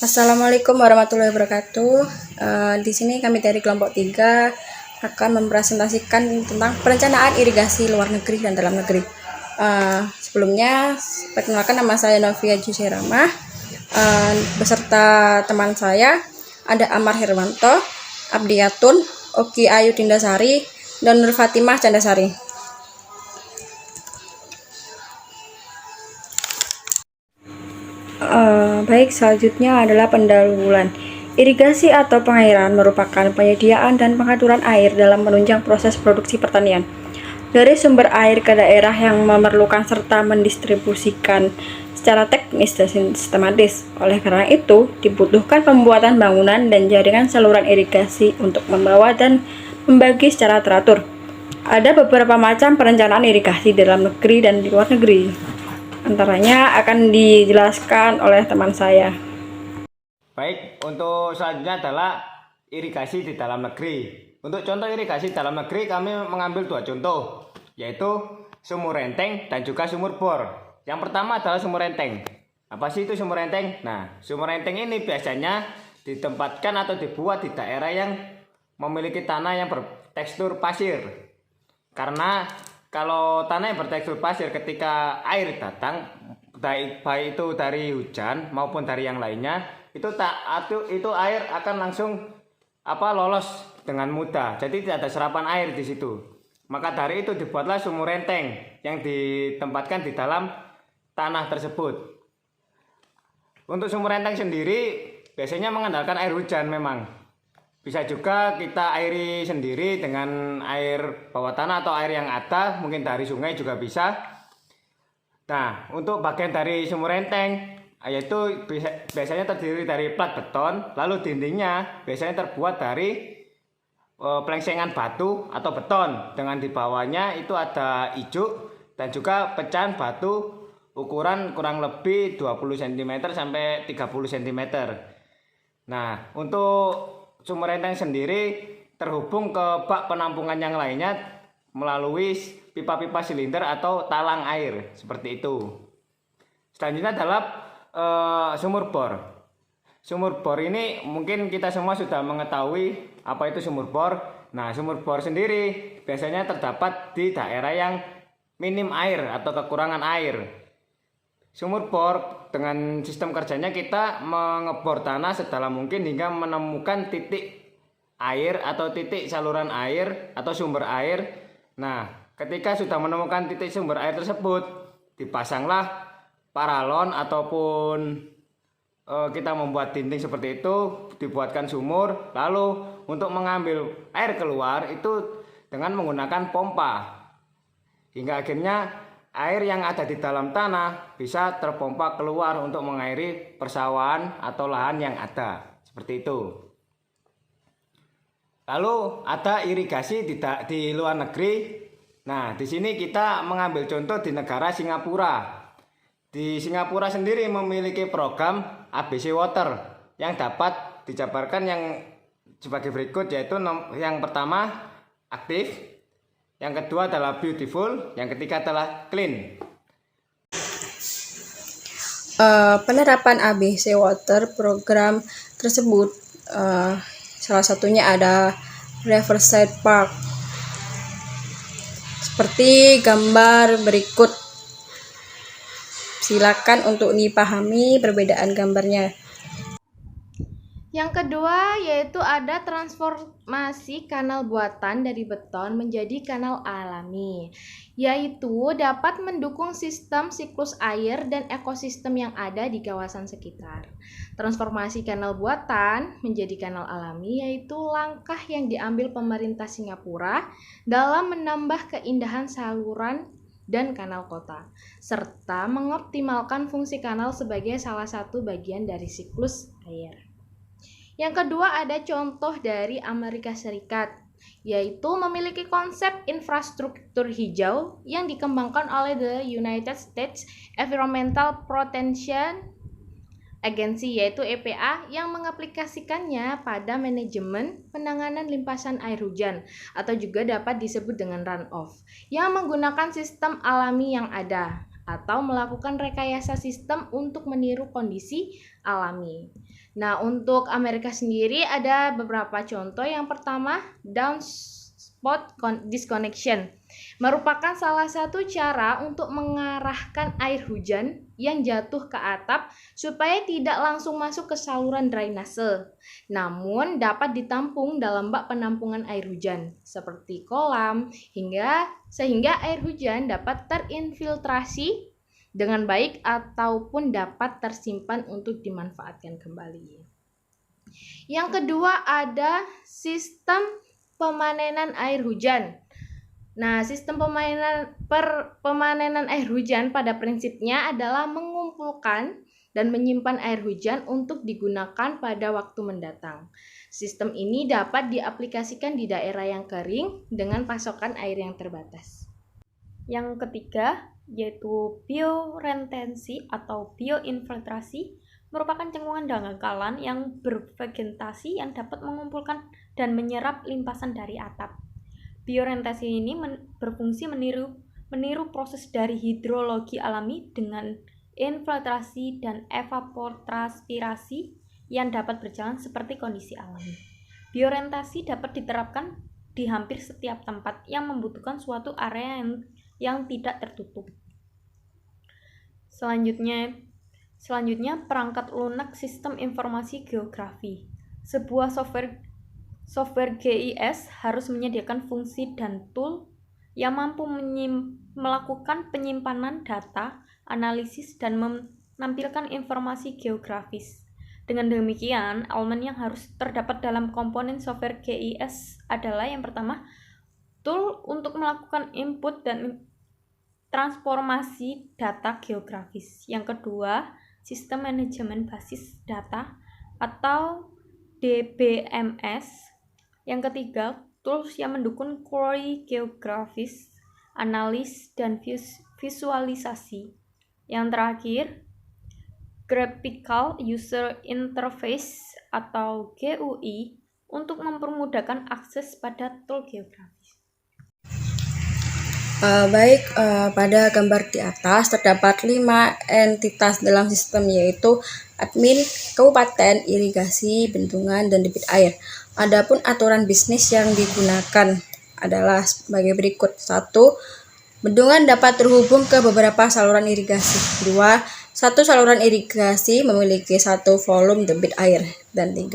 Assalamualaikum warahmatullahi wabarakatuh. Di sini kami dari kelompok 3 akan mempresentasikan tentang perencanaan irigasi luar negeri dan dalam negeri. Sebelumnya, perkenalkan nama saya Novia Jusirama. Beserta teman saya ada Amar Hermanto, Abdiyatun, Oki Ayu Dindasari, dan Nur Fatimah Candasari. Baik, selanjutnya adalah pendahuluan. Irigasi atau pengairan merupakan penyediaan dan pengaturan air dalam menunjang proses produksi pertanian dari sumber air ke daerah yang memerlukan serta mendistribusikan secara teknis dan sistematis. Oleh karena itu, dibutuhkan pembuatan bangunan dan jaringan saluran irigasi untuk membawa dan membagi secara teratur. Ada beberapa macam perencanaan irigasi dalam negeri dan di luar negeri. Antaranya akan dijelaskan oleh teman saya. Baik, untuk selanjutnya adalah irigasi di dalam negeri. Untuk contoh irigasi dalam negeri kami mengambil 2 contoh, yaitu sumur renteng dan juga sumur bor. Yang pertama adalah sumur renteng. Apa sih itu sumur renteng? Nah, sumur renteng ini biasanya ditempatkan atau dibuat di daerah yang memiliki tanah yang bertekstur pasir. Karena kalau tanah yang bertekstur pasir, ketika air datang, baik itu dari hujan maupun dari yang lainnya, itu air akan langsung lolos dengan mudah. Jadi tidak ada serapan air di situ. Maka dari itu dibuatlah sumur renteng yang ditempatkan di dalam tanah tersebut. Untuk sumur renteng sendiri biasanya mengandalkan air hujan memang. Bisa juga kita airi sendiri dengan air bawah tanah atau air yang ada, mungkin dari sungai juga bisa. Nah, untuk bagian dari sumur renteng, yaitu biasanya terdiri dari plat beton, lalu dindingnya biasanya terbuat dari plengsengan batu atau beton, dengan di bawahnya itu ada ijuk dan juga pecahan batu ukuran kurang lebih 20 cm sampai 30 cm. Nah, untuk sumur renteng sendiri terhubung ke bak penampungan yang lainnya melalui pipa-pipa silinder atau talang air, seperti itu. Selanjutnya adalah sumur bor. Sumur bor ini mungkin kita semua sudah mengetahui apa itu sumur bor. Nah, sumur bor sendiri biasanya terdapat di daerah yang minim air atau kekurangan air. Sumur bor dengan sistem kerjanya kita mengebor tanah sedalam mungkin hingga menemukan titik air atau titik saluran air atau sumber air. Nah, ketika sudah menemukan titik sumber air tersebut, dipasanglah paralon ataupun kita membuat dinding seperti itu, dibuatkan sumur. Lalu untuk mengambil air keluar itu dengan menggunakan pompa, hingga akhirnya air yang ada di dalam tanah bisa terpompa keluar untuk mengairi persawahan atau lahan yang ada. Seperti itu. Lalu ada irigasi di luar negeri. Nah, di sini kita mengambil contoh di negara Singapura. Di Singapura sendiri memiliki program ABC Water yang dapat dijabarkan yang sebagai berikut, yaitu yang pertama aktif, yang kedua adalah beautiful, yang ketiga adalah clean. Penerapan ABC Water program tersebut salah satunya ada Riverside Park. Seperti gambar berikut. Silakan untuk dipahami perbedaan gambarnya. Yang kedua yaitu ada transformasi kanal buatan dari beton menjadi kanal alami, yaitu dapat mendukung sistem siklus air dan ekosistem yang ada di kawasan sekitar. Transformasi kanal buatan menjadi kanal alami yaitu langkah yang diambil pemerintah Singapura dalam menambah keindahan saluran dan kanal kota, serta mengoptimalkan fungsi kanal sebagai salah satu bagian dari siklus air. Yang kedua ada contoh dari Amerika Serikat, yaitu memiliki konsep infrastruktur hijau yang dikembangkan oleh the United States Environmental Protection Agency, yaitu EPA, yang mengaplikasikannya pada manajemen penanganan limpasan air hujan atau juga dapat disebut dengan runoff, yang menggunakan sistem alami yang ada. atau melakukan rekayasa sistem untuk meniru kondisi alami. Nah, untuk Amerika sendiri ada beberapa contoh. Yang pertama, downspot disconnection merupakan salah satu cara untuk mengarahkan air hujan yang jatuh ke atap supaya tidak langsung masuk ke saluran drainase, namun dapat ditampung dalam bak penampungan air hujan seperti kolam sehingga air hujan dapat terinfiltrasi dengan baik ataupun dapat tersimpan untuk dimanfaatkan kembali. Yang kedua ada sistem pemanenan air hujan. Nah, sistem pemanenan air hujan pada prinsipnya adalah mengumpulkan dan menyimpan air hujan untuk digunakan pada waktu mendatang. Sistem ini dapat diaplikasikan di daerah yang kering dengan pasokan air yang terbatas. Yang ketiga, yaitu bioretensi atau bioinfiltrasi, merupakan cekungan dangkalan yang bervegetasi yang dapat mengumpulkan dan menyerap limpasan dari atap. Bioretensi ini berfungsi meniru proses dari hidrologi alami dengan infiltrasi dan evapotranspirasi yang dapat berjalan seperti kondisi alami. Bioretensi dapat diterapkan di hampir setiap tempat yang membutuhkan suatu area yang tidak tertutup. Selanjutnya perangkat lunak sistem informasi geografi. Sebuah software GIS harus menyediakan fungsi dan tool yang mampu melakukan penyimpanan data, analisis, dan menampilkan informasi geografis. Dengan demikian, elemen yang harus terdapat dalam komponen software GIS adalah yang pertama, tool untuk melakukan input dan transformasi data geografis. Yang kedua, sistem manajemen basis data atau DBMS. Yang ketiga, tools yang mendukung query geografis, analis, dan visualisasi. Yang terakhir, Graphical User Interface atau GUI untuk mempermudahkan akses pada tool geografis. Pada gambar di atas terdapat 5 entitas dalam sistem, yaitu admin, kabupaten, irigasi, bendungan, dan debit air. Adapun aturan bisnis yang digunakan adalah sebagai berikut. 1. Bendungan dapat terhubung ke beberapa saluran irigasi. 2. Satu saluran irigasi memiliki satu volume debit air. Dan 3.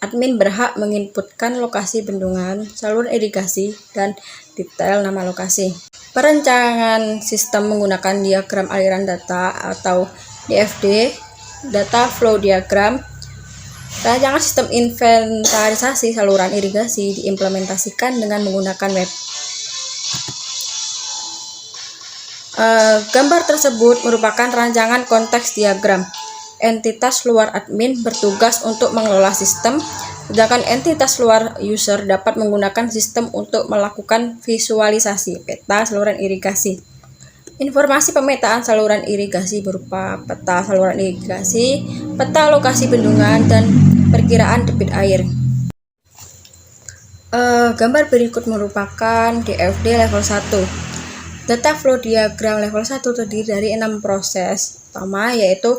Admin berhak menginputkan lokasi bendungan, saluran irigasi, dan detail nama lokasi. Perencanaan sistem menggunakan diagram aliran data atau DFD, data flow diagram. Rancangan sistem inventarisasi saluran irigasi diimplementasikan dengan menggunakan web. Gambar tersebut merupakan rancangan konteks diagram. Entitas luar admin bertugas untuk mengelola sistem, sedangkan entitas luar user dapat menggunakan sistem untuk melakukan visualisasi peta saluran irigasi. Informasi pemetaan saluran irigasi berupa peta saluran irigasi, peta lokasi bendungan, dan perkiraan debit air. Gambar berikut merupakan DFD level 1. Data flow diagram level 1 terdiri dari 6 proses. Pertama yaitu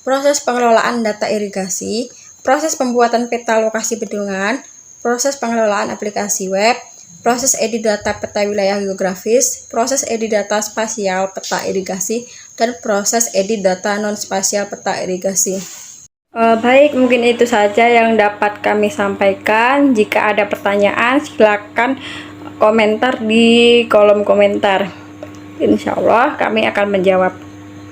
proses pengelolaan data irigasi, proses pembuatan peta lokasi bendungan, proses pengelolaan aplikasi web, proses edit data peta wilayah geografis, proses edit data spasial peta irigasi, dan proses edit data non-spasial peta irigasi. Baik, mungkin itu saja yang dapat kami sampaikan. Jika ada pertanyaan, silakan komentar di kolom komentar. Insya Allah kami akan menjawab.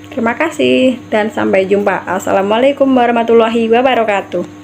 Terima kasih dan sampai jumpa. Assalamualaikum warahmatullahi wabarakatuh.